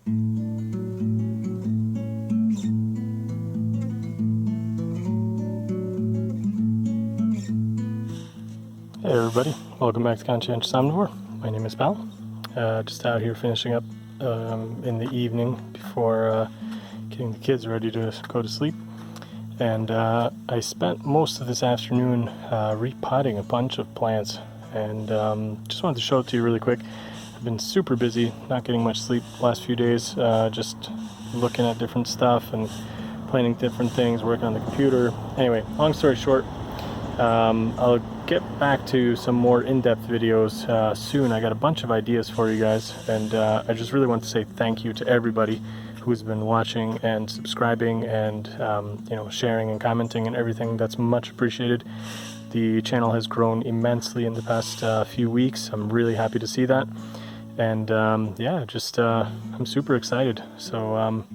Hey everybody, welcome back to Conscientious Omnivore. My name is Val. Just out here finishing up in the evening before getting the kids ready to go to sleep. And I spent most of this afternoon repotting a bunch of plants, and just wanted to show it to you really quick. I've been super busy, not getting much sleep the last few days, just looking at different stuff and planning different things, working on the computer. Anyway, long story short, I'll get back to some more in-depth videos soon. I got a bunch of ideas for you guys, and I just really want to say thank you to everybody who's been watching and subscribing and sharing and commenting and everything. That's much appreciated. The channel has grown immensely in the past few weeks. I'm really happy to see that, and I'm super excited. So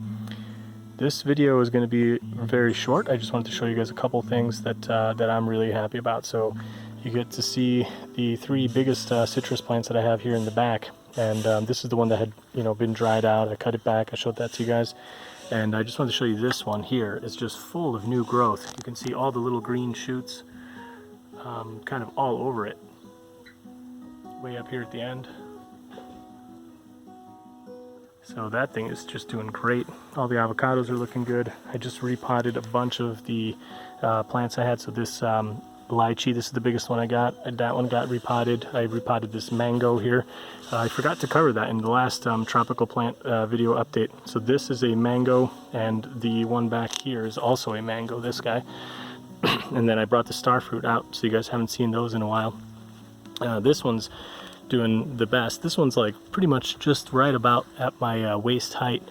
this video is going to be very short. I just wanted to show you guys a couple things that I'm really happy about. So you get to see the three biggest citrus plants that I have here in the back, and this is the one that had been dried out. I cut it back. I showed that to you guys, and I just wanted to show you this one here. It's just full of new growth. You can see all the little green shoots kind of all over it, way up here at the end. So that thing is just doing great. All the avocados are looking good. I just repotted a bunch of the plants I had. So this lychee, this is the biggest one I got. That one got repotted. I repotted this mango here. I forgot to cover that in the last tropical plant video update. So this is a mango, and the one back here is also a mango, this guy. And then I brought the star fruit out, so you guys haven't seen those in a while. This one's doing the best. This one's like pretty much just right about at my waist height,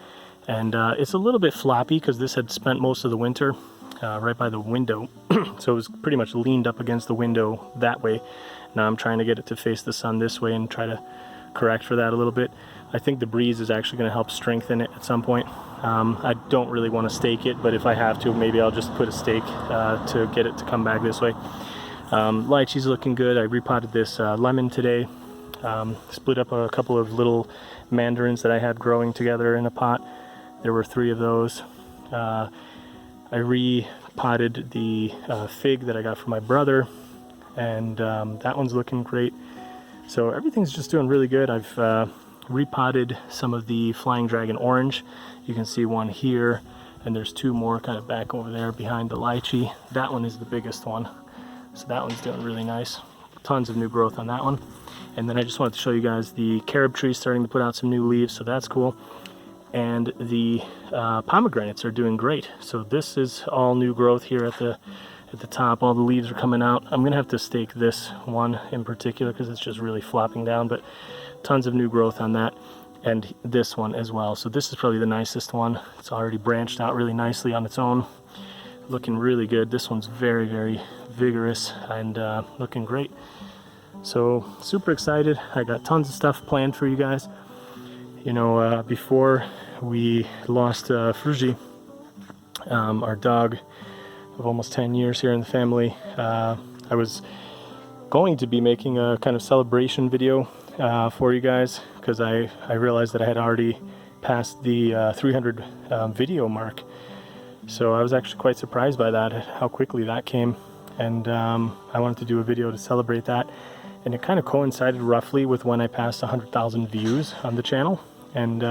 and it's a little bit floppy because this had spent most of the winter right by the window, so it was pretty much leaned up against the window that way. Now I'm trying to get it to face the sun this way and try to correct for that a little bit. I think the breeze is actually going to help strengthen it at some point. I don't really want to stake it, but if I have to, maybe I'll just put a stake to get it to come back this way. Lychee's looking good. I repotted this lemon today. Split up a couple of little mandarins that I had growing together in a pot. There were 3 of those. I repotted the fig that I got from my brother, and that one's looking great. So everything's just doing really good. I've repotted some of the flying dragon orange. You can see one here, and there's 2 more kind of back over there behind the lychee. That one is the biggest one, so that one's doing really nice. Tons of new growth on that one. And then I just wanted to show you guys the carob tree starting to put out some new leaves, so that's cool. And the pomegranates are doing great. So this is all new growth here at the top. All the leaves are coming out. I'm gonna have to stake this one in particular because it's just really flopping down, but tons of new growth on that, and this one as well. So this is probably the nicest one. It's already branched out really nicely on its own, looking really good. This one's very, very vigorous and looking great. So super excited. I got tons of stuff planned for you guys. Before we lost Fruji, our dog of almost 10 years here in the family, I was going to be making a kind of celebration video for you guys, because I realized that I had already passed the 300 video mark. So I was actually quite surprised by that, how quickly that came, and I wanted to do a video to celebrate that. And it kind of coincided roughly with when I passed 100,000 views on the channel. And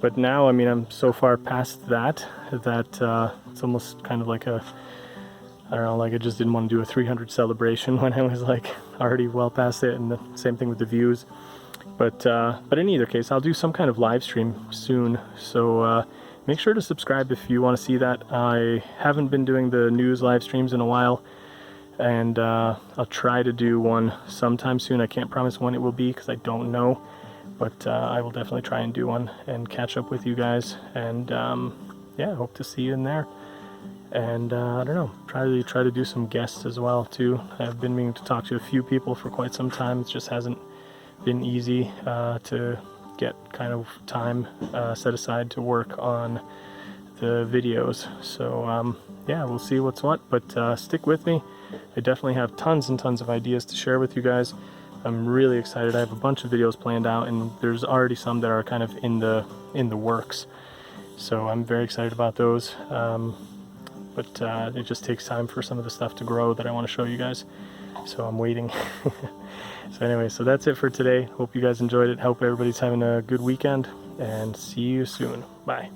but now, I mean, I'm so far past that it's almost kind of like I don't know, like I just didn't want to do a 300 celebration when I was like already well past it, and the same thing with the views. But in either case, I'll do some kind of live stream soon. So make sure to subscribe if you want to see that. I haven't been doing the news live streams in a while, and I'll try to do one sometime soon. I can't promise when it will be because I don't know, but I will definitely try and do one and catch up with you guys, and yeah, hope to see you in there. And I don't know, try to do some guests as well too. I've been meaning to talk to a few people for quite some time. It just hasn't been easy to get kind of time set aside to work on the videos. So yeah, we'll see what's what, but stick with me. I definitely have tons and tons of ideas to share with you guys. I'm really excited. I have a bunch of videos planned out, and there's already some that are kind of in the works. So I'm very excited about those. But it just takes time for some of the stuff to grow that I want to show you guys. So I'm waiting. So anyway, so that's it for today. Hope you guys enjoyed it. Hope everybody's having a good weekend, and see you soon. Bye.